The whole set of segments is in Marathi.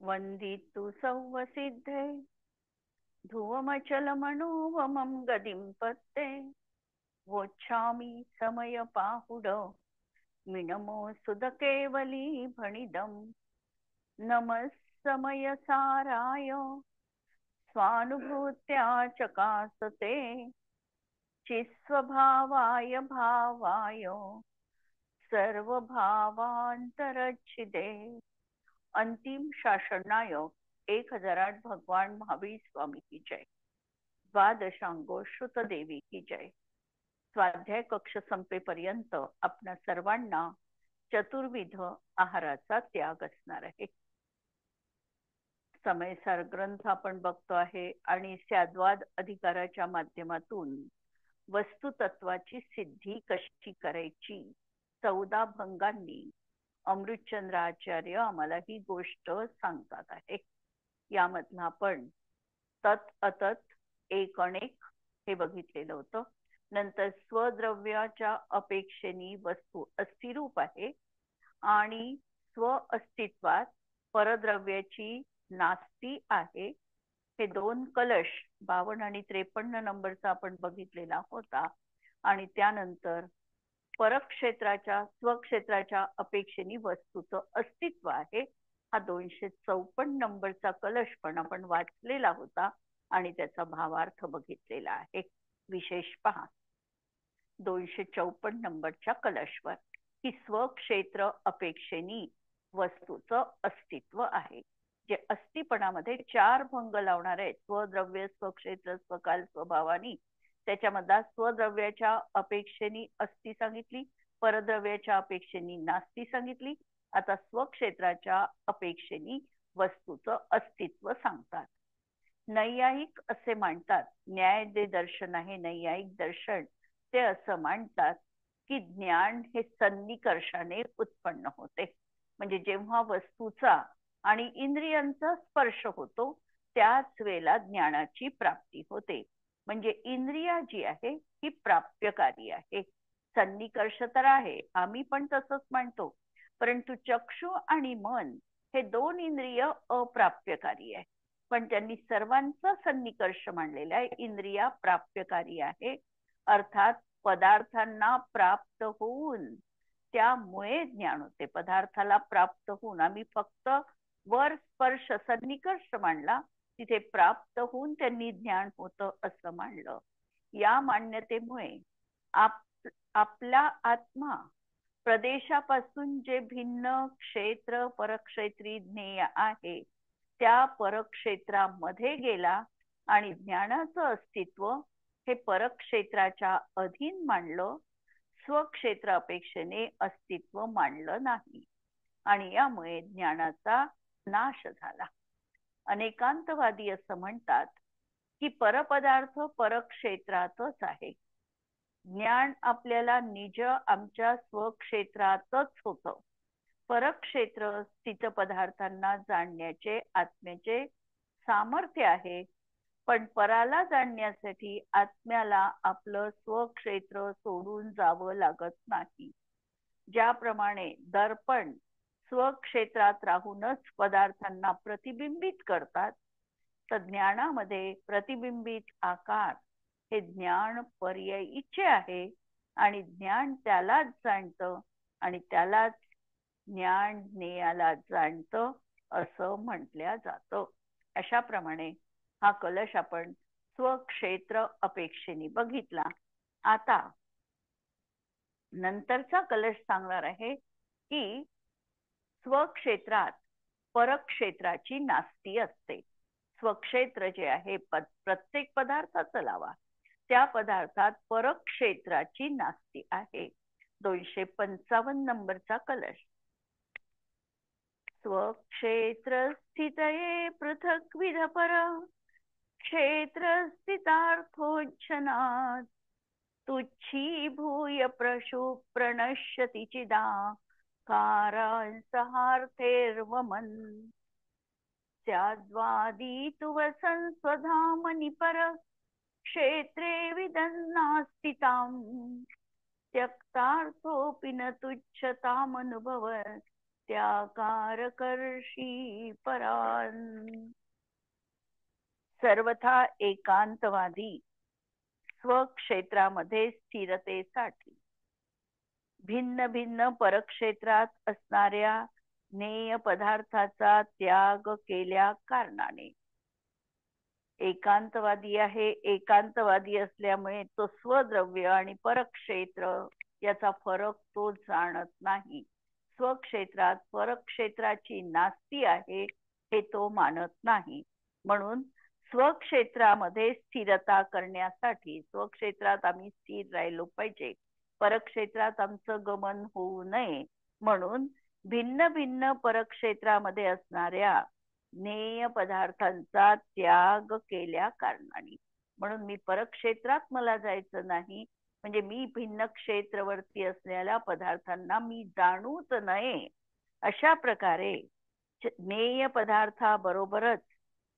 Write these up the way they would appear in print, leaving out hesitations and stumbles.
वन्दितु सौवसिद्धे ध्रुवमचलमनोवमं गदिं पत्ते वोच्छामि समयपाहुड मिनमोऽसुधकेवली भणिदम् नमः समयसाराय स्वानुभूत्या चकासते चिस्वभावाय भावाय सर्वभावांतरच्छिदे। अंतिम शासननायक 1008 भगवान महावीर स्वामी की जय। द्वादशांगो श्रुत देवी की जय। स्वाध्याय कक्ष संपेपर्यंत आपणा सर्वांना चतुर्विध आहाराचा त्याग असणार आहे। समयसार ग्रंथ आपण बघतो आहे आणि स्याद्वाद अधिकाराच्या माध्यमातून वस्तुतत्वाची सिद्धी कशी करायची 14 भंगांनी अमृतचंद्र आचार्य आम्हाला ही गोष्ट सांगतात आहे। यामधला आपण तत् अतत एक अनेक हे बघितलेलं होतं। नंतर स्वद्रव्याच्या अपेक्षेने वस्तू अस्थिरूप आहे आणि स्व अस्तित्वात परद्रव्याची नास्ती आहे। हे दोन कलश 52 आणि 53 नंबरचा आपण बघितलेला होता। आणि त्यानंतर परक्षेत्राच्या स्वक्षेत्राच्या अपेक्षेने वस्तूचं अस्तित्व आहे हा 254 नंबरचा कलश पण आपण वाचलेला होता आणि त्याचा भावार्थ बघितलेला आहे। विशेष पहा 254 नंबरच्या कलशवर की स्वक्षेत्र अपेक्षेने वस्तूचं अस्तित्व आहे। जे अस्तिपणामध्ये 4 भंग लावणार आहेत स्वद्रव्य स्वक्षेत्र स्वकाल स्वभावानी। त्याच्यामधला स्वद्रव्याच्या अपेक्षेने अस्ति सांगितली, परद्रव्याच्या अपेक्षेने नास्ती सांगितली। आता स्वक्षेत्राच्या अपेक्षेने वस्तूचं अस्तित्व सांगतात। नैयायिक असे मानतात, न्याय जे दर्शन आहे नैयायिक दर्शन ते असं मानतात की ज्ञान हे सन्निकर्षाने उत्पन्न होते। म्हणजे जेव्हा वस्तूचा आणि इंद्रियांचा स्पर्श होतो त्याच वेळेला ज्ञानाची प्राप्ती होते। म्हणजे इंद्रिया जी आहे ही प्राप्यकारी आहे। सन्निकर्ष तर आहे आम्ही पण तसंच मानतो, परंतु चक्षु आणि मन हे दोन इंद्रिय अप्राप्यकारी आहे। पण त्यांनी सर्वांचा सन्निकर्ष मानलेला आहे। इंद्रिया प्राप्यकारी आहे अर्थात पदार्थांना प्राप्त होऊन त्यामुळे ज्ञान होते। पदार्थाला प्राप्त होऊन आम्ही फक्त वर स्पर्श सन्निकर्ष मानला, तिथे प्राप्त होऊन त्यांनी ज्ञान होतं असं मानलं। या मान्यतेमुळे आपला आत्मा प्रदेशापासून जे भिन्न क्षेत्र परक्षेत्री ज्ञेय आहे त्या परक्षेत्रामध्ये गेला आणि ज्ञानाचं अस्तित्व हे परक्षेत्राच्या अधीन मानलं, स्वक्षेत्र अपेक्षेने अस्तित्व मानलं नाही आणि यामुळे ज्ञानाचा नाश झाला। अनेकांतवादी असं म्हणतात की परपदार्थ परक्षेत्रातच आहे। ज्ञान आपल्याला निज आमच्या स्वक्षेत्रातच होतं। परक्षेत्र स्थित पदार्थांना जाणण्याचे आत्म्याचे सामर्थ्य आहे, पण पराला जाणण्यासाठी आत्म्याला आपलं स्वक्षेत्र सोडून जावं लागत नाही। ज्याप्रमाणे दर्पण स्वक्षेत्रात राहूनच पदार्थांना प्रतिबिंबित करतात, तर ज्ञानामध्ये प्रतिबिंबित आकार हे ज्ञान पर्यायीचे आहे आणि ज्ञान त्यालाच जाणतं आणि त्यालाच ज्ञान ज्ञेयाला जाणतं असं म्हटल्या जातं। अशाप्रमाणे हा कलश आपण स्वक्षेत्र अपेक्षेने बघितला। आता नंतरचा कलश सांगणार आहे की स्वक्षेत्रात परक्षेत्राची नास्ती असते। स्वक्षेत्र जे आहे प्रत्येक पदार्थाचं लावा, त्या पदार्थात परक्षेत्राची नास्ती आहे। 255 नंबरचा कलश स्वक्षेत्र स्थितये पृथक्विध पर क्षेत्र स्थितार्थोच्छनात् तुच्छीभूय प्रशु प्रणश्यति चिदा कारांसहार्थेर्वमन् स्याद्वादी तु वसन् स्वधामनि पर क्षेत्रे विदन्नास्तिताम् त्यक्तार्थोऽपि न तुच्छतामनुभवत् त्याकारकर्षी परान. सर्वथा एकांतवादी स्वक्षेत्रामध्ये स्थिरतेसाठी भिन्न भिन्न परक्षेत्रात असणाऱ्या ज्ञेय पदार्थाचा त्याग केल्या कारणाने. एकांतवादी आहे, एकांतवादी असल्यामुळे तो स्वद्रव्य आणि परक्षेत्र याचा फरक तो जाणत नाही. स्वक्षेत्रात परक्षेत्राची नास्ती आहे हे तो मानत नाही. म्हणून स्वक्षेत्रामध्ये स्थिरता करण्यासाठी, स्वक्षेत्रात आम्ही स्थिर राहिलो पाहिजे, परक्षेत्रात आमचं गमन होऊ नये म्हणून भिन्न भिन्न परक्षेत्रामध्ये असणाऱ्या ज्ञेय पदार्थांचा त्याग केल्या कारणाने. म्हणून मी परक्षेत्रात मला जायचं नाही, म्हणजे मी भिन्न क्षेत्रवर्ती असलेल्या पदार्थांना मी जाणूच नये. अशा प्रकारे ज्ञेय पदार्थाबरोबरच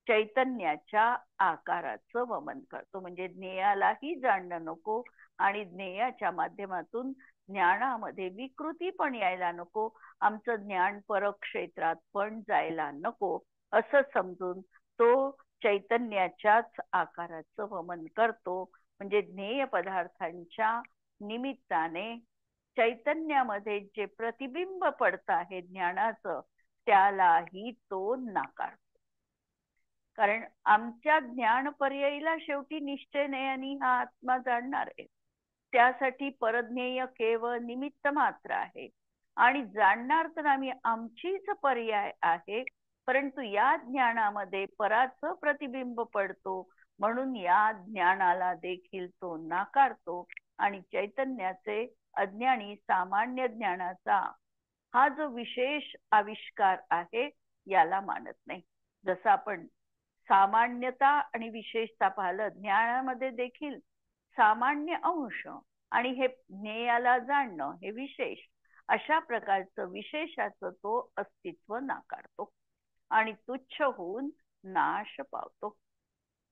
चैतन्याच्या आकाराचं वमन करतो. म्हणजे ज्ञेयालाही जाणणं नको आणि ज्ञेयाच्या माध्यमातून ज्ञानामध्ये विकृती पण यायला नको, आमचं ज्ञान परक्षेत्रात पण जायला नको असं समजून तो चैतन्याच्याच आकाराचं वमन करतो. म्हणजे ज्ञेय पदार्थांच्या निमित्ताने चैतन्यामध्ये जे प्रतिबिंब पडत आहे ज्ञानाचं त्यालाही तो नाकारतो. कारण आमच्या ज्ञान पर्यायीला शेवटी निश्चय आणि हा आत्मा जाणणार आहे. त्यासाठी परज्ञेय केवळ निमित्त मात्र आहे आणि जाणणार तर आम्ही आमचीच पर्याय आहे. परंतु या ज्ञानामध्ये पराचं प्रतिबिंब पडतो म्हणून या ज्ञानाला देखील तो नाकारतो आणि चैतन्याचे अज्ञानी सामान्य ज्ञानाचा हा जो विशेष आविष्कार आहे याला मानत नाही. जसं आपण सामान्यता आणि विशेषता पाहिलं, ज्ञानामध्ये देखील सामान्य अंश आणि हे ज्ञेयाला जाणणं हे विशेष, अशा प्रकारचं विशेषाचं तो अस्तित्व नाकारतो आणि तुच्छ होऊन नाश पावतो.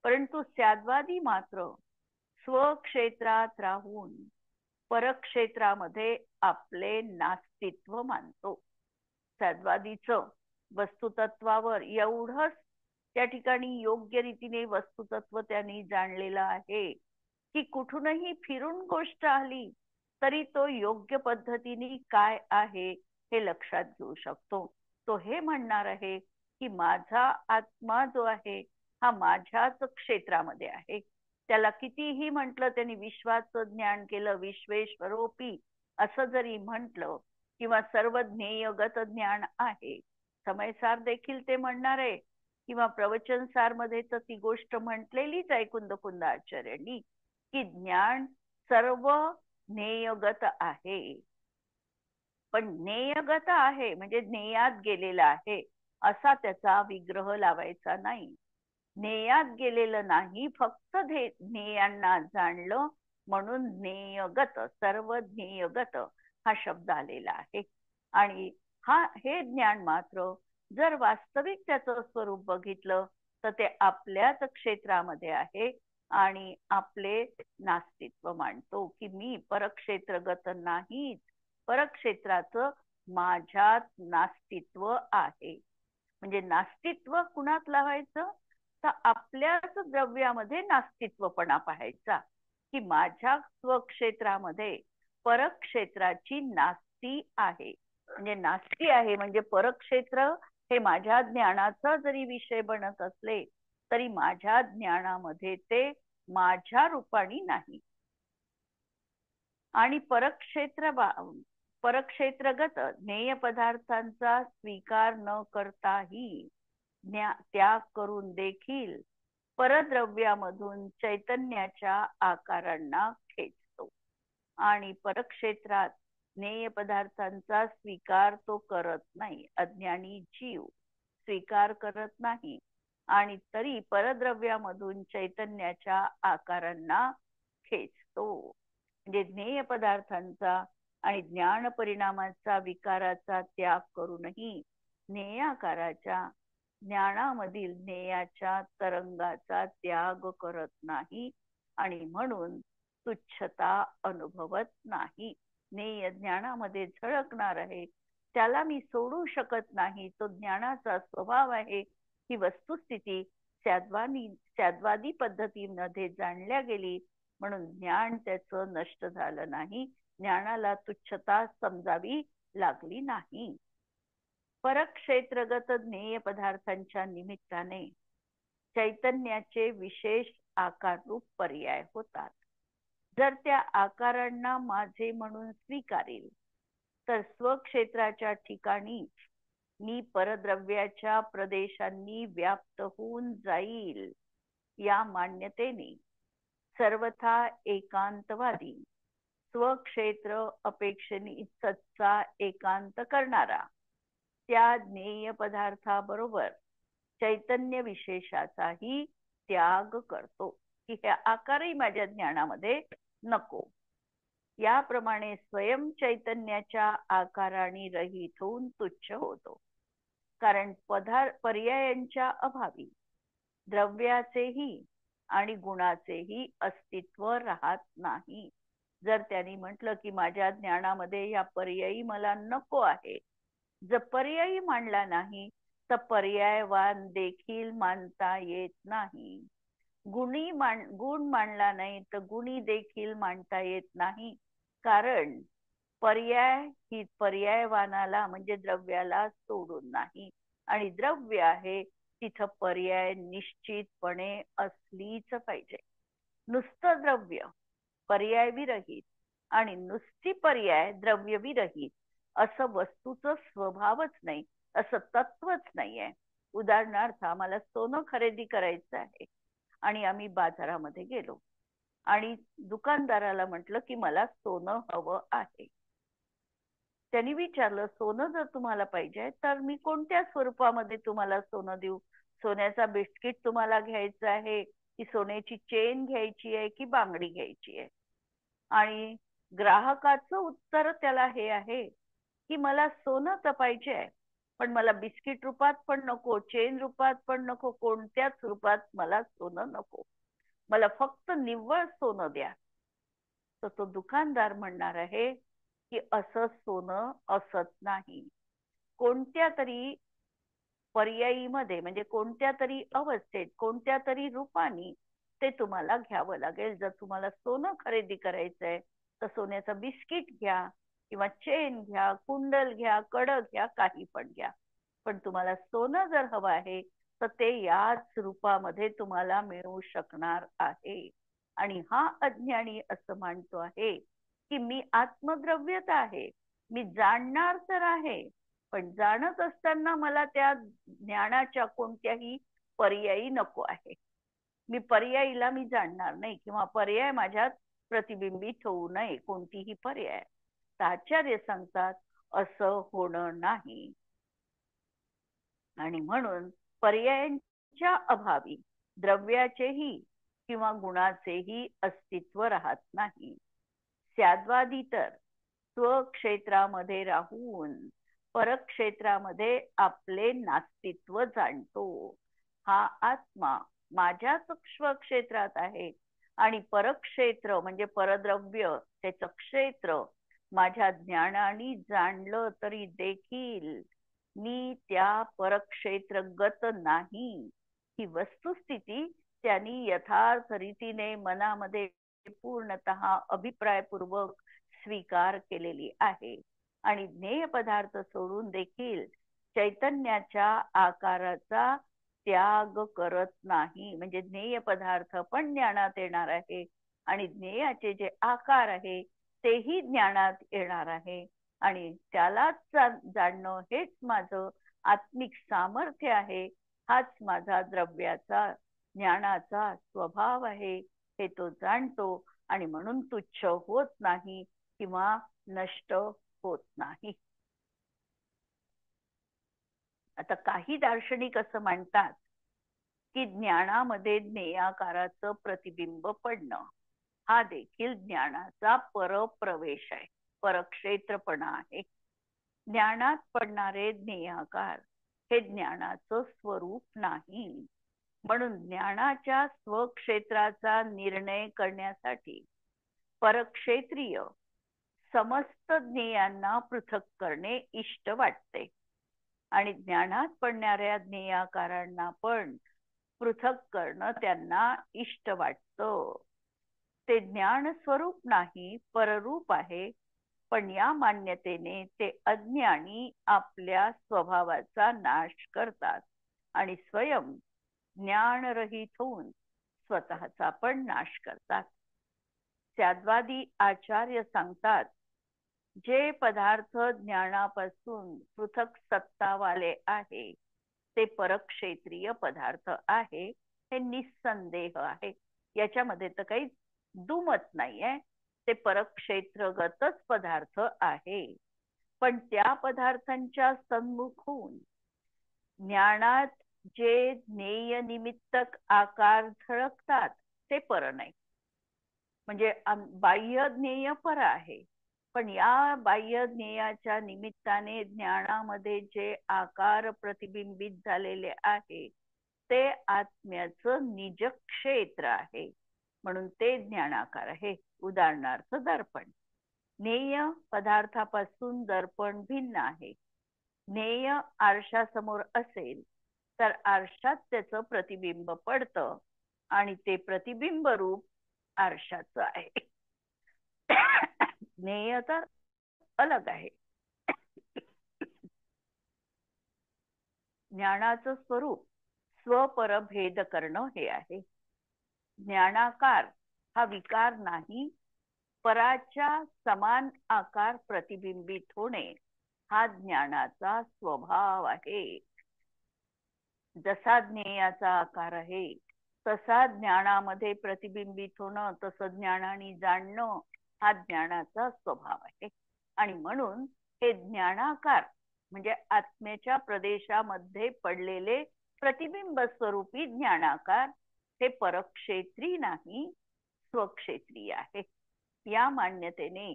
परंतु स्याद्वादी मात्र स्वक्षेत्रात राहून परक्षेत्रामध्ये आपले नास्तित्व मानतो. स्याद्वादीचं वस्तुतत्वावर एवढंच त्या ठिकाणी योग्य रीतीने वस्तुतत्व त्यांनी जाणलेलं आहे की कुठूनही फिरून गोष्ट आली तरी तो योग्य पद्धतीने काय आहे हे लक्षात घेऊ शकतो. तो हे म्हणणार आहे की माझा आत्मा जो आहे हा माझ्याच क्षेत्रामध्ये आहे. त्याला कितीही म्हटलं, त्यांनी विश्वाचं ज्ञान केलं, विश्वेश्वरोपी असं जरी म्हटलं किंवा सर्व ज्ञेयगत ज्ञान आहे, समयसार देखील ते म्हणणार आहे किंवा प्रवचनसार मध्ये तर ती गोष्ट म्हटलेलीच आहे कुंद आचार्यांनी की ज्ञान सर्व ज्ञेयगत आहे. पण ज्ञेयगत आहे म्हणजे ज्ञेयात गेलेला आहे असा त्याचा विग्रह लावायचा नाही. ज्ञेयात गेलेलं नाही, फक्त ज्ञेयांना जाणलं म्हणून ज्ञेयगत, सर्व ज्ञेयगत हा शब्द आलेला आहे. आणि हे ज्ञान मात्र जर वास्तविक त्याचं स्वरूप बघितलं तर ते आपल्याच क्षेत्रामध्ये आहे आणि आपले नास्तित्व मांडतो की मी परक्षेत्रगत नाहीच, परक्षेत्राचं माझ्यात नास्तित्व आहे. म्हणजे नास्तित्व कुणात लावायचं तर आपल्याच द्रव्यामध्ये नास्तित्वपणा पाहायचा की माझ्या स्वक्षेत्रामध्ये परक्षेत्राची नास्ती आहे. म्हणजे नास्ती आहे म्हणजे परक्षेत्र हे माझ्या ज्ञानाचा जरी विषय बनत असले तरी माझ्या ज्ञानामध्ये ते माझ्या रूपाने नाही. आणि परक्षेत्रगत ज्ञेय पदार्थांचा स्वीकार न करताही त्याग करून देखील परद्रव्यामधून चैतन्याच्या आकारांना खेचतो आणि परक्षेत्रात ज्ञेय पदार्थांचा स्वीकार तो करत नाही. अज्ञानी जीव स्वीकार करत नाही आणि तरी परद्रव्यामधून चैतन्याच्या आकारांना खेचतो. म्हणजे ज्ञेय पदार्थांचा आणि ज्ञान परिणामाचा विकाराचा त्याग करूनही ज्ञेयाकाराच्या ज्ञानामधील ज्ञेयाच्या तरंगाचा त्याग करत नाही आणि म्हणून तुच्छता अनुभवत नाही. ज्ञेय ज्ञानामध्ये झळकणार आहे त्याला मी सोडू शकत नाही. तो ज्ञानाचा स्वभाव आहे. ही वस्तुस्थिती सद्वादी पद्धतीमध्ये जाणल्या गेली, म्हणून ज्ञान त्याचं नष्ट झालं नाही. ज्ञानाला तुच्छता समजावी लागली नाही. परक्षेत्रगत ज्ञेय पदार्थांच्या निमित्ताने चैतन्याचे विशेष आकाररूप पर्याय होतात. जर त्या आकारांना माझे म्हणून स्वीकारेल, तर स्वक्षेत्राच्या ठिकाणी मी परद्रव्याच्या प्रदेशांनी व्याप्त होऊन जाईल. या मान्यतेने सर्वथा एकांतवादी, स्वक्षेत्र अपेक्षेने सच्चा एकांत करणारा त्या ज्ञेय पदार्थाबरोबर चैतन्य विशेषाचाही त्याग करतो, की हे आकारही माझ्या ज्ञानामध्ये नको. याप्रमाणे स्वयं चैतन्याच्या आकाराने रहित होऊन तुच्छ होतो. कारण पर्यायांच्या अभावी द्रव्याचेही आणि गुणाचेही अस्तित्व राहत नाही. जर त्यांनी म्हटलं की माझ्या ज्ञानामध्ये या पर्यायी मला नको आहे, जर पर्यायी मांडला नाही तर पर्यायवान देखील मानता येत नाही. गुण मांडला नाही तर गुणी देखील मांडता येत नाही. कारण पर्याय ही पर्यायवानाला म्हणजे द्रव्याला सोडून नाही, आणि द्रव्य आहे तिथं पर्याय निश्चितपणे असलीच पाहिजे. नुसतं द्रव्य पर्याय विरहित आणि नुसती पर्याय द्रव्य विरहित असं वस्तूचं स्वभावच नाही, असं तत्वच नाहीये. उदाहरणार्थ आम्हाला सोनं खरेदी करायचं आहे आणि आम्ही बाजारामध्ये गेलो आणि दुकानदाराला म्हटलं की मला सोनं हवं आहे. त्यांनी विचारलं, सोनं जर तुम्हाला पाहिजे तर मी कोणत्या स्वरूपामध्ये तुम्हाला सोनं देऊ? सोन्याचा बिस्किट तुम्हाला घ्यायचा आहे की सोन्याची चेन घ्यायची आहे की बांगडी घ्यायची आहे? आणि ग्राहकाचं उत्तर त्याला हे आहे की मला सोनं तर पाहिजे आहे, पण मला बिस्किट रूपात पण नको, चेन रूपात पण नको, कोणत्याच रूपात मला सोनं नको, मला फक्त निव्वळ सोनं द्या. तर तो दुकानदार म्हणणार आहे की असं सोनं असत नाही. कोणत्या तरी पर्यायीमध्ये म्हणजे कोणत्या तरी अवस्थेत कोणत्या तरी रूपाने ते तुम्हाला घ्यावं लागेल. जर तुम्हाला सोनं खरेदी करायचंय तर सोन्याचं बिस्किट घ्या किंवा चेन घ्या, कुंडल घ्या, कडक घ्या, काही पण घ्या, पण तुम्हाला सोनं जर हवं आहे तर ते याच रूपामध्ये तुम्हाला मिळू शकणार आहे. आणि हा अज्ञानी असं मानतो आहे की मी आत्मद्रव्यत आहे, मी जाणणार तर आहे, पण जाणत असताना मला त्या ज्ञानाच्या कोणत्याही पर्यायी नको आहे. मी पर्यायीला मी जाणणार नाही किंवा पर्याय माझ्यात प्रतिबिंबित होऊ नये, कोणतीही पर्याय. आचार्य सांगतात असं होणं नाही. आणि म्हणून पर्यायांच्या अभावी द्रव्याचेही किंवा गुणाचेही अस्तित्व राहत नाही. स्याद्वादी तर स्वक्षेत्रामध्ये राहून परक्षेत्रामध्ये आपले नास्तित्व जाणतो. हा आत्मा माझ्याच स्वक्षेत्रात आहे आणि परक्षेत्र म्हणजे परद्रव्य त्याचं क्षेत्र माझ्या ज्ञानाने जाणलं तरी देखील मी त्या परक्षेत्रगत नाही. ही वस्तुस्थिती त्यांनी यथार्थ रीतीने मनामध्ये पूर्णतः अभिप्रायपूर्वक स्वीकार केलेली आहे. आणि ज्ञेय पदार्थ सोडून देखील चैतन्याच्या आकाराचा त्याग करत नाही. म्हणजे ज्ञेय पदार्थ पण ज्ञानात येणार आहे आणि ज्ञेयाचे जे आकार आहे तेही ज्ञानात येणार आहे. आणि त्यालाच जाणणं हेच माझं आत्मिक सामर्थ्य आहे, हाच माझा द्रव्याचा ज्ञानाचा स्वभाव आहे, हे तो जाणतो आणि म्हणून तुच्छ होत नाही किंवा नष्ट होत नाही. आता काही दार्शनिक असं मानतात की ज्ञानामध्ये ज्ञेयाकाराचं प्रतिबिंब पडणं हा देखील ज्ञानाचा परप्रवेश आहे, परक्षेत्रपणा आहे. ज्ञानात पडणारे ज्ञेयाकार हे ज्ञानाचं स्वरूप नाही. म्हणून ज्ञानाच्या स्वक्षेत्राचा निर्णय करण्यासाठी परक्षेत्रीय समस्त ज्ञेयांना पृथक करणे इष्ट वाटते आणि ज्ञानात पडणाऱ्या ज्ञेयाकारांना पण पृथक करणं त्यांना इष्ट वाटतं. ते ज्ञान स्वरूप नाही, पररूप आहे. पण या मान्यतेने ते अज्ञानी आपल्या स्वभावाचा नाश करतात आणि स्वयं ज्ञानरहित होऊन स्वतःचा पण नाश करतात. त्याद्वादी आचार्य सांगतात, जे पदार्थ ज्ञानापासून पृथक सत्तावाले आहे ते परक्षेत्रीय पदार्थ आहे, हे निस्संदेह आहे. याच्यामध्ये तर काही दुमत नाहीये. ते परक्षेत्रगतच पदार्थ आहे. पण त्या पदार्थांच्या सन्मुख होऊन ज्ञानात जे ज्ञेय निमित्तक आकार झळकतात ते पर नाही. म्हणजे बाह्य ज्ञेय पर आहे, पण या बाह्य ज्ञेयाच्या निमित्ताने ज्ञानामध्ये जे आकार प्रतिबिंबित झालेले आहे ते आत्म्याचं निज क्षेत्र आहे, म्हणून ते ज्ञानाकार आहे. उदाहरणार्थ दर्पण. ज्ञेय पदार्थापासून दर्पण भिन्न आहे. ज्ञेय आरशासमोर असेल तर आरशात त्याचं प्रतिबिंब पडतं आणि ते प्रतिबिंब रूप आरशाचं आहे. ज्ञेय तर अलग आहे. ज्ञानाचं स्वरूप स्वपर भेद करणं हे आहे. ज्ञानाकार हा विकार नाही, पराच्या समान आकार प्रतिबिंबित होणे हा ज्ञानाचा स्वभाव आहे. जसा ज्ञेयाचा आकार आहे तसा ज्ञानामध्ये प्रतिबिंबित होणं, तसं ज्ञानाने जाणणं हा ज्ञानाचा स्वभाव आहे. आणि म्हणून हे ज्ञानाकार म्हणजे आत्म्याच्या प्रदेशामध्ये पडलेले प्रतिबिंब स्वरूपी ज्ञानाकार हे परक्षेत्री नाही, स्वक्षेत्री आहे. या मान्यतेने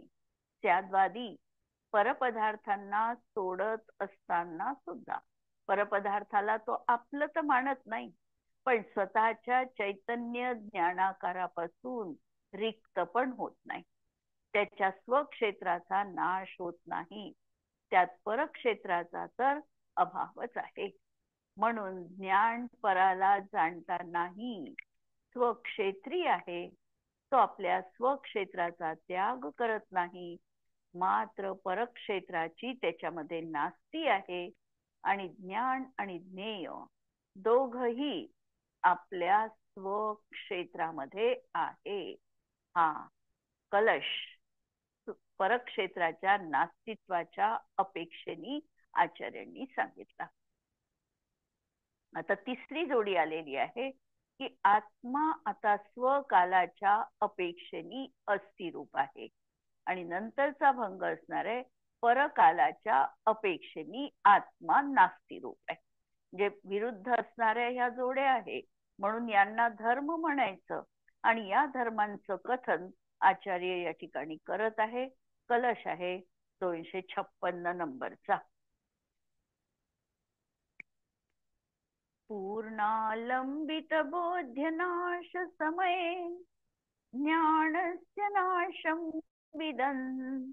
त्याद्वादी परपदार्थांना सोडत असताना सुद्धा परपदार्थाला तो आपलं तर मानत नाही, पण स्वतःच्या चैतन्य ज्ञानाकारापासून रिक्त पण होत नाही. त्याच्या स्वक्षेत्राचा नाश होत नाही, त्यात परक्षेत्राचा तर अभावच आहे. म्हणून ज्ञान पराला जाणतानाही स्वक्षेत्री आहे. तो आपल्या स्वक्षेत्राचा त्याग करत नाही, मात्र परक्षेत्राची त्याच्यामध्ये नास्ती आहे. आणि ज्ञान आणि ज्ञेय दोघही आपल्या स्वक्षेत्रामध्ये आहे. हा कलश परक्षेत्राच्या नास्तित्वाच्या अपेक्षेने आचार्यांनी सांगितला. आता तिसरी जोडी आलेली आहे की आत्मा आता स्वकालाच्या अपेक्षेने अस्थिरूप आहे आणि नंतरचा भंग असणार आहे परकालाच्या अपेक्षेने आत्मा नास्तिरूप आहे. जे विरुद्ध असणाऱ्या ह्या जोड्या आहे, म्हणून यांना धर्म म्हणायचं. आणि या धर्मांचं कथन आचार्य या ठिकाणी करत आहे. कलश आहे 256 नंबरचा. पूर्णालंबित बोध्यनाश समये ज्ञानस्य नाशं विदन्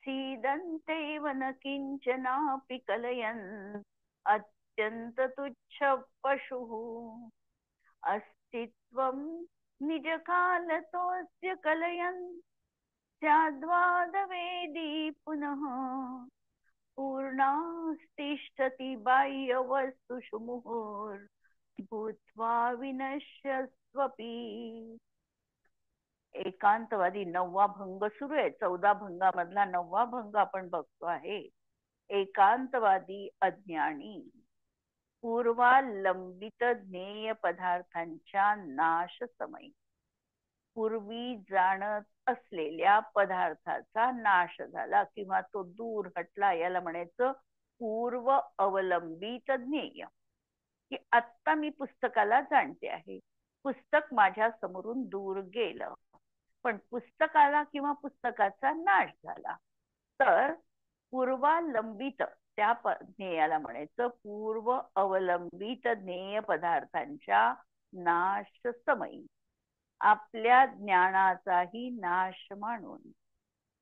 सीदन्तेव न किंचनापि कलयन् अत्यंत तुच्छ पशुः अस्तित्वं निजकालतोऽस्य कलयन् स्याद्वादवेदी पुनः पूर्णास्तिष्ठति बाह्यवस्तुषु मुहुर्भूत्वा विनश्यस्वपि. एकांतवादी 9वा भंग सुरू आहे. 14 भंगामधला 9वा भंग आपण बघतो आहे. एकांतवादी अज्ञानी पूर्वालंबित ज्ञेय पदार्थांच्या नाश समयी पूर्वी जाणत असलेल्या पदार्थाचा नाश झाला किंवा तो दूर हटला, याला म्हणायचं पूर्व अवलंबित ज्ञेय. की आत्ता मी पुस्तकाला जाणते आहे, पुस्तक माझ्या समोरून दूर गेलं, पण पुस्तकाला किंवा पुस्तकाचा नाश झाला, तर पूर्वालंबित त्या ज्ञेयाला म्हणायचं पूर्व अवलंबित ज्ञेय पदार्थांच्या नाश समयी आपल्या ज्ञानाचाही नाश मानून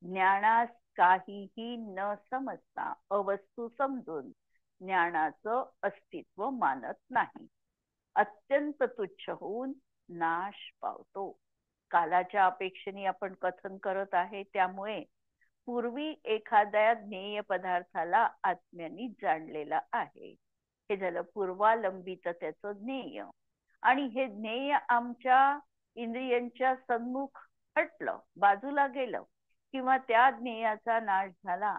ज्ञानास काहीही न समजता अवस्तू समजून ज्ञानाचं अस्तित्व मानत नाही. अत्यंत तुच्छ होऊन नाश पावतो. कालाच्या अपेक्षेने आपण कथन करत आहे, त्यामुळे पूर्वी एखाद्या ज्ञेय पदार्थाला आत्म्याने जाणलेला आहे. हे झालं पूर्वालंबित त्याचं ज्ञेय. आणि हे ज्ञेय आमच्या इंद्रियांच्या सन्मुख हटलं, बाजूला गेलं, किंवा त्या ज्ञेयाचा नाश झाला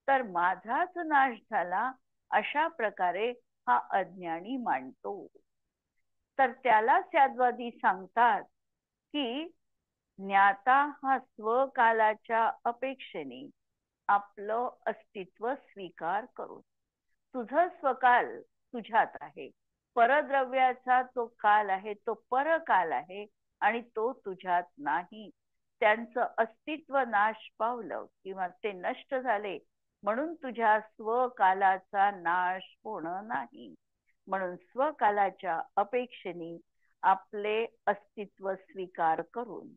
तर माझाच नाश झाला, अशा प्रकारे हा अज्ञानी मांडतो. तर त्याला सद्वादी सांगतात की ज्ञाता हा स्वकालाच्या अपेक्षेने आपलं अस्तित्व स्वीकार करून, तुझं स्वकाल तुझ्यात आहे, परद्रव्याचा जो काल आहे तो परकाल आहे आणि तो तुझ्यात नाही. त्यांचं अस्तित्व नाश पावलं किंवा ते नष्ट झाले म्हणून तुझ्या स्वकालाचा नाश होणं नाही. म्हणून स्वकालाच्या अपेक्षेने आपले अस्तित्व स्वीकार करून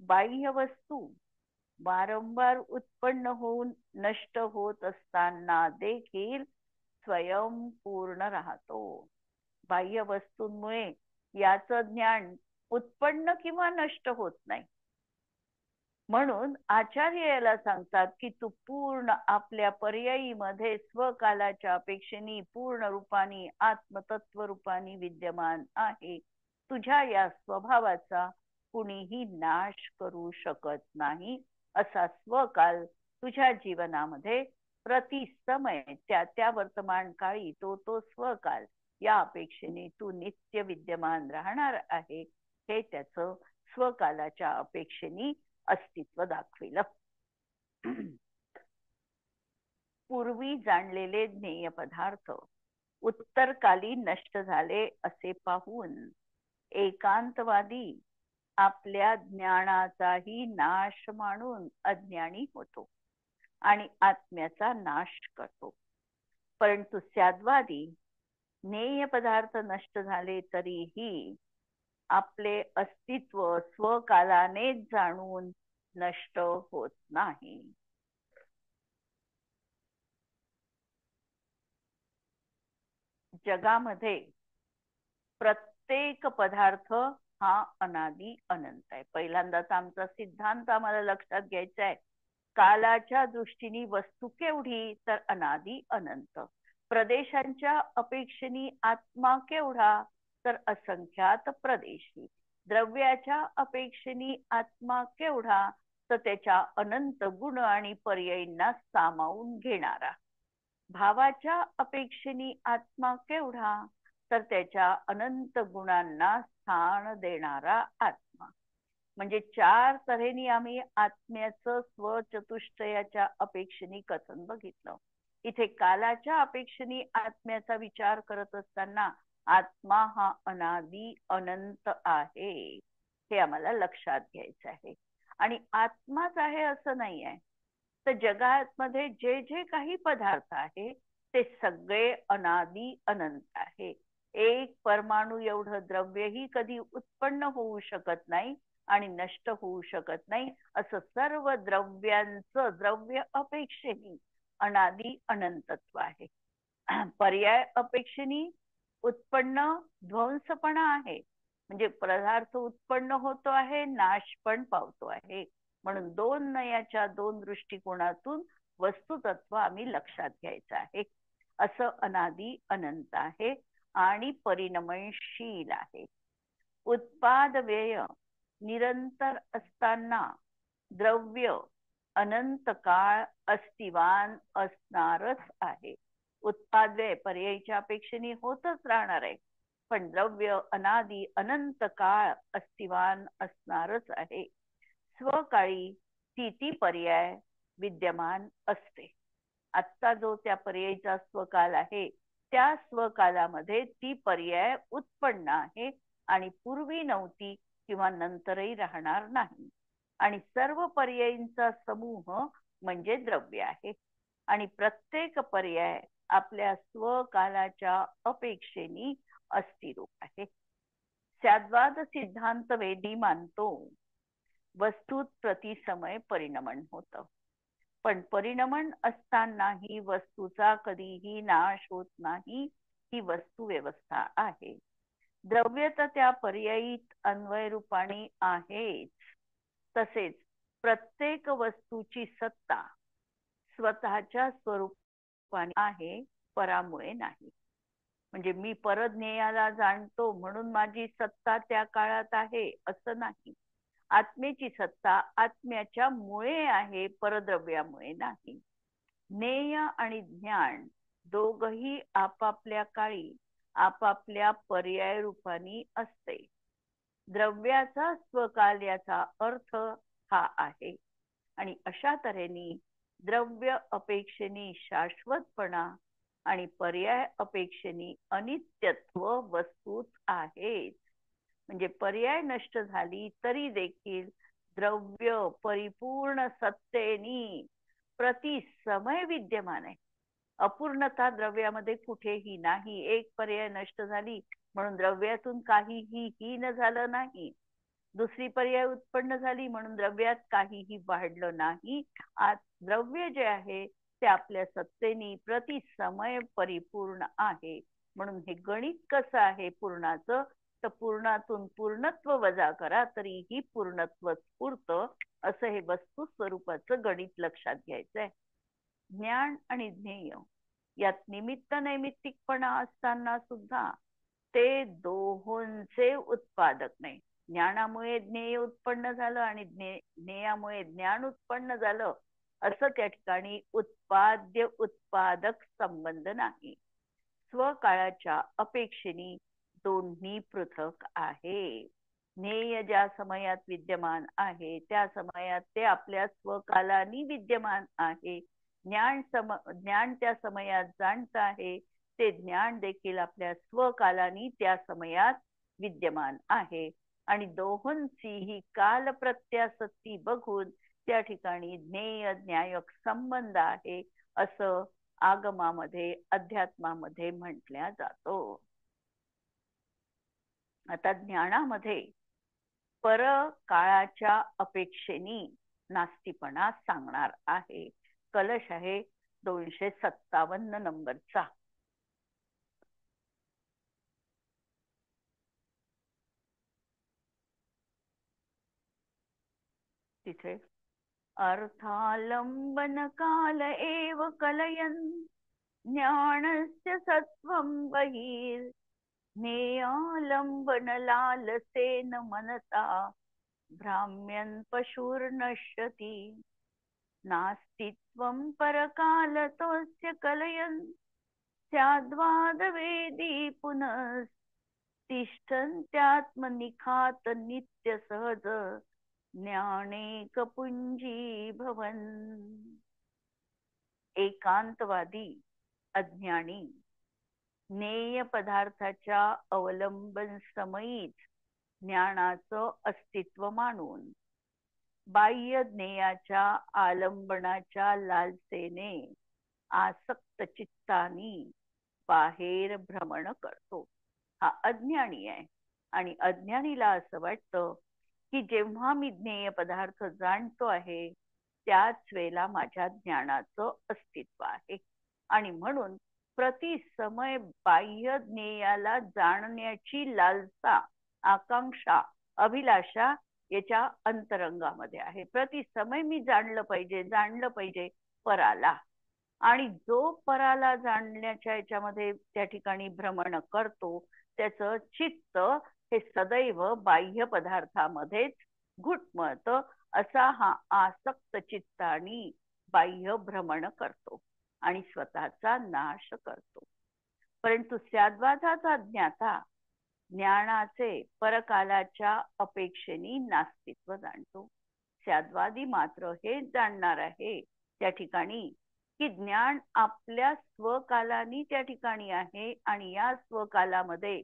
बाह्य वस्तू वारंवार उत्पन्न होऊन नष्ट होत असताना देखील स्वयंपूर्ण राहतो. बाह्य वस्तूंमुळे याचं ज्ञान उत्पन्न किंवा नष्ट होत नाही. म्हणून आचार्य याला सांगतात की तू पूर्ण आपल्या पर्यायीमध्ये स्वकालाच्या अपेक्षेने पूर्ण रूपाने आत्मतत्व रूपाने विद्यमान आहे. तुझ्या या स्वभावाचा कुणीही नाश करू शकत नाही. असा स्वकाल तुझ्या जीवनामध्ये प्रतिसमय त्या त्या वर्तमान काळी तो स्वकाल या अपेक्षेने तू नित्य विद्यमान राहणार आहे. हे त्याचं स्वकालाच्या अपेक्षेने अस्तित्व दाखविलं. पूर्वी जाणलेले ज्ञेय पदार्थ उत्तरकाली नष्ट झाले असे पाहून एकांतवादी आपल्या ज्ञानाचाही नाश मानून अज्ञानी होतो आणि आत्म्याचा नाश करतो. परंतु सद्वादी ज्ञेय पदार्थ नष्ट झाले तरीही आपले अस्तित्व स्वकालानेच जाणून नष्ट होत नाही. जगामध्ये प्रत्येक पदार्थ हा अनादी अनंत आहे. पहिल्यांदाच आमचा सिद्धांत आम्हाला लक्षात घ्यायचा आहे. कालाच्या दृष्टीने वस्तू केवढी, तर अनादी अनंत. प्रदेशांच्या अपेक्षेने आत्मा केवढा, तर असंख्यात प्रदेशी. द्रव्याच्या अपेक्षेने आत्मा केवढा, तर त्याच्या अनंत गुण आणि पर्यायींना सामावून घेणारा. भावाच्या अपेक्षेने आत्मा केवढा, तर त्याच्या अनंत गुणांना स्थान देणारा आत्मा. म्हणजे चार तऱ्हेने आम्ही आत्म्याचं स्वचतुष्टयाच्या अपेक्षेने कथन बघितलं. इथे कालाच्या अपेक्षेने आत्म्याचा विचार करत असताना आत्मा हा अनादी अनंत आहे, हे आम्हाला लक्षात घ्यायचं आहे. आणि आत्माच आहे असं नाही आहे, तर जगामध्ये जे जे काही पदार्थ आहे ते सगळे अनादी अनंत आहे. एक परमाणू एवढं द्रव्यही कधी उत्पन्न होऊ शकत नाही आणि नष्ट होऊ शकत नाही. असं सर्व द्रव्यांचं द्रव्य अपेक्षेने अनादी अनंतत्व आहे. पर्याय अपेक्षेने उत्पन्न ध्वंसपणा आहे. म्हणजे पदार्थ उत्पन्न होतो आहे, नाश पण पावतो आहे. म्हणून दोन नयाच्या दोन दृष्टिकोनातून वस्तुतत्व आम्ही लक्षात घ्यायचं आहे. असं अनादी अनंत आहे आणि परिणमनशील आहे. उत्पाद व्यय निरंतर असताना द्रव्य अनंत काळ अस्तिवान असणारच आहे. उत्पाद व्यय पर्यायीच्या अपेक्षेने होतच राहणार आहे, पण द्रव्य अनादी अनंत काळ अस्तिवान असणारच आहे. स्वकाळी ती पर्याय विद्यमान असते. आजचा जो त्या पर्यायीचा स्वकाल आहे त्या स्वकालामध्ये ती पर्याय उत्पन्न आहे आणि पूर्वी नव्हती किंवा नंतरही राहणार नाही. आणि सर्व पर्यायींचा समूह म्हणजे द्रव्य आहे. आणि प्रत्येक पर्याय आपल्या स्वकालाच्या अपेक्षेने अस्थिरूप आहे. सद्वाद सिद्धांत वेदी मानतो वस्तूत प्रतिसमय परिणमन होतं. पण परिणमन असतानाही वस्तूचा कधीही नाश होत नाही, ही वस्तू व्यवस्था आहे. द्रव्य तर त्या पर्यायीत अन्वय रूपाने आहेच. तसेच प्रत्येक वस्तूची सत्ता स्वतःच्या स्वरूपाने आहे, परामुळे नाही. म्हणजे मी परज्ञेयाला जाणतो म्हणून माझी सत्ता त्या काळात आहे असं नाही. आत्म्याची सत्ता आत्म्याच्या मुळे आहे, परद्रव्यामुळे नाही. ज्ञेय आणि ज्ञान दोघही आपापल्या काळी आपापल्या पर्याय रूपाने असते. द्रव्याचा स्वकाल याचा अर्थ हा आहे. आणि अशा तऱ्हेने द्रव्य अपेक्षेने शाश्वतपणा आणि पर्याय अपेक्षेने अनित्यत्व वस्तूत आहेच. म्हणजे पर्याय नष्ट झाली तरी देखील द्रव्य परिपूर्ण सत्तेनी प्रतिसमय विद्यमान आहे. अपूर्णता द्रव्यामध्ये कुठेही नाही. एक पर्याय नष्ट झाली म्हणून द्रव्यातून काहीही हीन झालं नाही. दुसरी पर्याय उत्पन्न झाली म्हणून द्रव्यात काहीही वाढलं नाही. आज द्रव्य जे आहे ते आपल्या सत्तेने प्रतिसमय परिपूर्ण आहे. म्हणून हे गणित कसं आहे पूर्णाचं, तर पूर्णातून पूर्णत्व वजा करा तरीही पूर्णत्व उरतं, असं हे वस्तू स्वरूपाचं गणित लक्षात घ्यायचंय. ज्ञान आणि ज्ञेय यात निमित्त नैमित्तिकपणा असताना सुद्धा ते दोहोंचे उत्पादक नाही. ज्ञानामुळे ज्ञेय उत्पन्न झालं आणि ज्ञेयामुळे ज्ञान उत्पन्न झालं असं त्या ठिकाणी उत्पाद्य उत्पादक संबंध नाही. स्वकाळाच्या अपेक्षेने दोन्ही पृथक आहे. ज्ञेय ज्या समयात विद्यमान आहे त्या समयात ते आपल्या स्वकालानी विद्यमान आहे. ज्ञान त्या समयात जाणत आहे, ते ज्ञान देखील आपल्या स्वकालानी त्या समयात विद्यमान आहे. आणि दोहोंची ही काल प्रत्यासत्ती बघून त्या ठिकाणी ज्ञेय ज्ञायक संबंध आहे असं आगमामध्ये अध्यात्मामध्ये म्हटल्या जातो. आता ज्ञानामध्ये पर काळाच्या अपेक्षेने नास्तीपणा सांगणार आहे. कलश आहे 257 नंबरचा. तिथे अर्थालंबन काल एव कलयन ज्ञानस्य सत्वं बहिर् ज्ञेयालंबन लालसेन मनता भ्राम्यन् पशुर्नश्यति नास्तित्वं परकालतोस्य कलयन् स्याद्वादवेदी पुनः तिष्ठन्त्यात्मनिखात नित्य सहज ज्ञानेक पुंजी भवन. एकांतवादी अज्ञानी ज्ञेय पदार्थाच्या अवलंबन समयीच ज्ञानाचं अस्तित्व मानून बाह्य ज्ञेयाच्या आलंबनाच्या लालसेने आसक्त चित्तानी बाहेर भ्रमण करतो. हा अज्ञानी आहे. आणि अज्ञानीला असं वाटतं की जेव्हा मी ज्ञेय पदार्थ जाणतो आहे त्याच वेळेला माझ्या ज्ञानाचं अस्तित्व आहे. आणि म्हणून प्रतिसमय बाह्य ज्ञेयाला जाणण्याची लालसा, आकांक्षा, अभिलाषा याच्या अंतरंगामध्ये आहे. प्रतिसमय मी जाणलं पाहिजे पराला. आणि जो पराला जाणण्याच्या याच्यामध्ये त्या ठिकाणी भ्रमण करतो त्याचं चित्त हे सदैव बाह्य पदार्थामध्येच घुटमळतं. असा हा आसक्त चित्तानी बाह्य भ्रमण करतो आणि स्वतःचा नाश करतो. परंतु स्याद्वादाचा ज्ञाता ज्ञानाचे परकालाच्या अपेक्षेने नास्तित्व जाणतो. स्याद्वादी मात्र हेच जाणणार आहे त्या ठिकाणी की ज्ञान आपल्या स्वकालानी त्या ठिकाणी आहे आणि या स्वकालामध्ये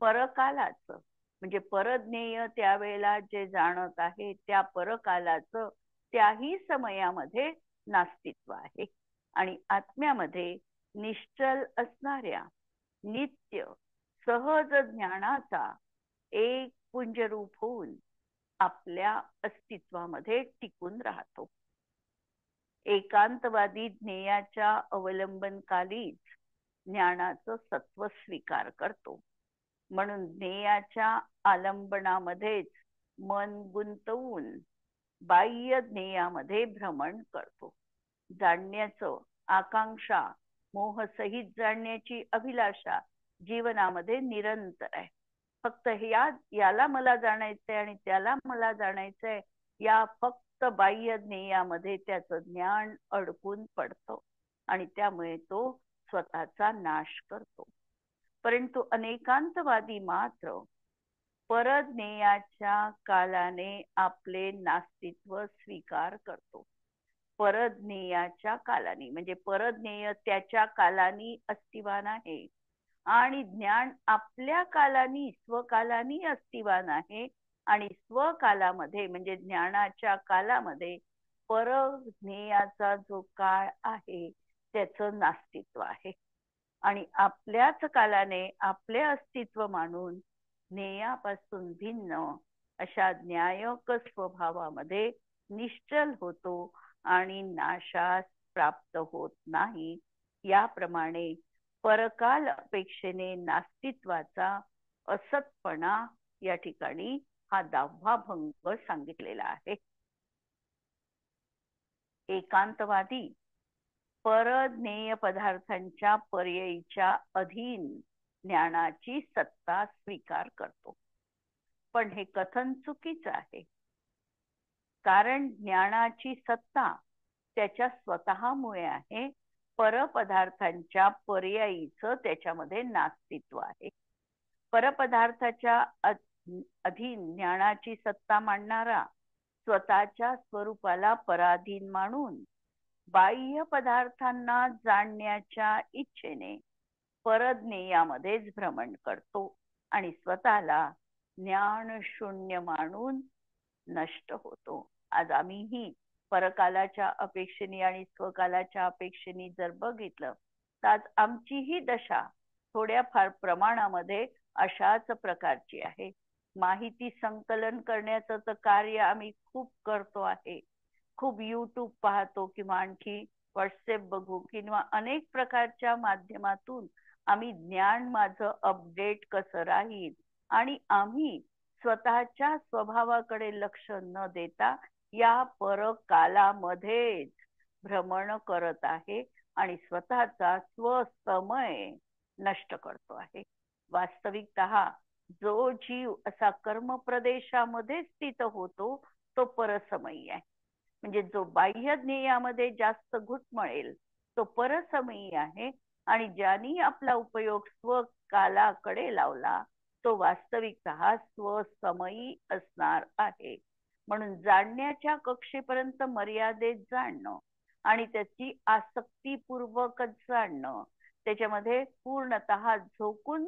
परकालाचं म्हणजे परज्ञेय त्यावेळेला जे जाणत आहे त्या परकालाचं त्याही समयामध्ये नास्तित्व आहे. आणि आत्म्यामध्ये निश्चल असणाऱ्या नित्य सहज ज्ञानाचा एक पुंजरूप होऊन आपल्या अस्तित्वामध्ये टिकून राहतो. एकांतवादी ज्ञेयाच्या अवलंबनकालीच ज्ञानाचं सत्व स्वीकार करतो. म्हणून ज्ञेयाच्या आलंबनामध्येच मन गुंतवून बाह्य ज्ञेयामध्ये भ्रमण करतो. जाणण्याचं आकांक्षा, मोहसहित जाणण्याची अभिलाषा जीवनामध्ये निरंतर आहे. फक्त याला मला जाणायचंय आणि त्याला मला जाणायचंय, या फक्त बाह्य ज्ञेयामध्ये त्याचं ज्ञान अडकून पडतं आणि त्यामुळे तो स्वतःचा नाश करतो. परंतु अनेकांतवादी मात्र परज्ञेयाच्या कालाने आपले नास्तित्व स्वीकार करतो. परज्ञेयाच्या कालाने म्हणजे परज्ञेय त्याच्या कालानी अस्तिवान आहे आणि ज्ञान आपल्या कालानी स्वकालानी अस्तिवान आहे आणि स्वकालामध्ये म्हणजे ज्ञानाच्या कालामध्ये परज्ञेयाचा जो काळ आहे त्याचं नास्तित्व आहे आणि आपल्याच कालाने आपले अस्तित्व मानून ज्ञेयापासून भिन्न अशा ज्ञायक स्वभावामध्ये निश्चल होतो आणि नाशास प्राप्त होत नाही. याप्रमाणे परकाल अपेक्षेने नास्तित्वाचा असतपणा या ठिकाणी हा 10वा भंग सांगितलेला आहे. एकांतवादी परज्ञेय पदार्थांच्या पर्यायीच्या अधीन ज्ञानाची सत्ता स्वीकार करतो. पण हे कथन चुकीचं आहे. कारण ज्ञानाची सत्ता त्याच्या स्वतःमुळे आहे. परपदार्थांच्या पर्यायीचं त्याच्यामध्ये नास्तित्व आहे. परपदार्थाच्या अधीन ज्ञानाची सत्ता मांडणारा स्वतःच्या स्वरूपाला पराधीन मानून बाह्य पदार्थांना जाणण्याच्या इच्छेने परज्ञेयामध्येच भ्रमण करतो आणि स्वतःला ज्ञान शून्य मानून नष्ट होतो. आज आम्हीही परकालाच्या अपेक्षेने आणि स्वकालाच्या अपेक्षेने जर बघितलं तर आज आमचीही दशा थोड्याफार प्रमाणामध्ये अशाच प्रकारची आहे. माहिती संकलन करण्याचं तर कार्य आम्ही खूप करतो आहे. खूप युट्यूब पाहतो किंवा आणखी व्हॉट्सअप बघू किंवा अनेक प्रकारच्या माध्यमातून आम्ही ज्ञान माझं अपडेट कसं राहील आणि आम्ही स्वतःच्या स्वभावाकडे लक्ष न देता या परकालामध्येच भ्रमण करत आहे आणि स्वतःचा स्वसमय नष्ट करतो आहे. वास्तविकतः जो जीव असा कर्म प्रदेशामध्ये स्थित होतो तो परसमयी आहे. म्हणजे जो बाह्य ज्ञेयामध्ये जास्त घुटमळेल तो परसमयी आहे आणि ज्यांनी आपला उपयोग स्वकालाकडे लावला तो वास्तविकतः स्वसमयी असणार आहे. म्हणून जाणण्याच्या कक्षेपर्यंत मर्यादेत जाणणं आणि त्याची आसक्तीपूर्वक जाणणं, त्याच्यामध्ये पूर्णतः झोकून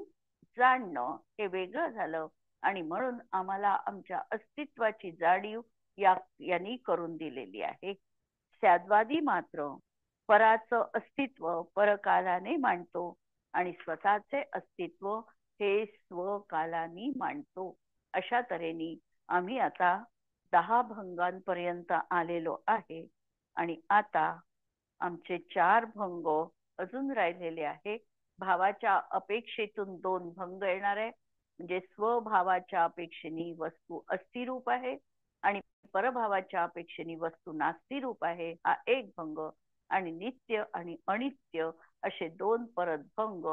जाणणं हे वेगळं झालं आणि म्हणून आम्हाला आमच्या अस्तित्वाची जाणीव यांनी करून दिलेली आहे. स्याद्वादी मात्र पराचं अस्तित्व परकालाने मांडतो आणि स्वतःचे अस्तित्व हे स्वकालानी मांडतो. अशा तऱ्हेने आम्ही आता 10 भंगांपर्यंत आलेलो आहे आणि आता आमचे 4 भंग अजून राहिलेले आहे. भावाच्या अपेक्षेतून 2 भंग येणार आहे. म्हणजे स्वभावाच्या अपेक्षेने वस्तू अस्थिरूप आहे आणि परभावाच्या अपेक्षेने वस्तू नास्तिरूप आहे, हा एक भंग. आणि नित्य आणि अनित्य असे 2 परत भंग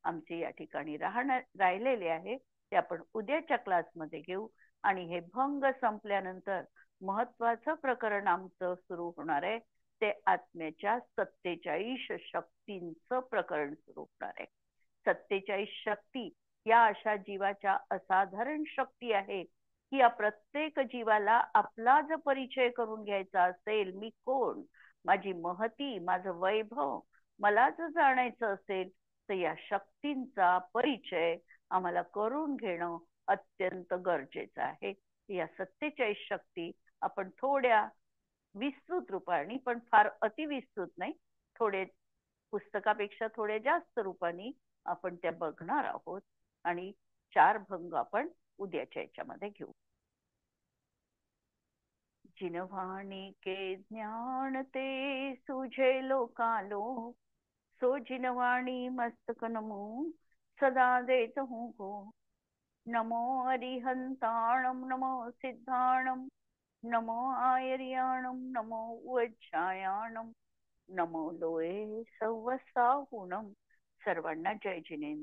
आमचे या ठिकाणी राहिलेले आहे. ते आपण उद्याच्या क्लासमध्ये घेऊ आणि हे भंग संपल्यानंतर महत्वाचं प्रकरण आमचं सुरू होणार आहे. ते आत्म्याच्या 47 शक्तींचं प्रकरण सुरू होणार आहे. 47 शक्ती या अशा जीवाच्या असाधारण शक्ती आहे की या प्रत्येक जीवाला आपला जर परिचय करून घ्यायचा असेल, मी कोण, माझी महती, माझं वैभव मला जर जाणायचं असेल तर या शक्तींचा परिचय आम्हाला करून घेणं अत्यंत गरजेचं आहे. या 47 शक्ती आपण थोड्या विस्तृत रूपाने, पण फार अतिविस्तृत नाही, थोडे पुस्तकापेक्षा थोडे जास्त रूपाने आपण त्या बघणार आहोत आणि 4 भंग आपण उद्याच्या याच्यामध्ये घेऊ. जिनवाणी के ज्ञान ते सुझे लोकालो सो जिनवाणी मस्तक नमो सदा देत हूँ को नमो अरिहंताणम नमो सिद्धाणम नमो आयर्याणम नमो वज्रायाणम नमो लोये सव्वसाहुणम. सर्वांना जय जिनेंद्र.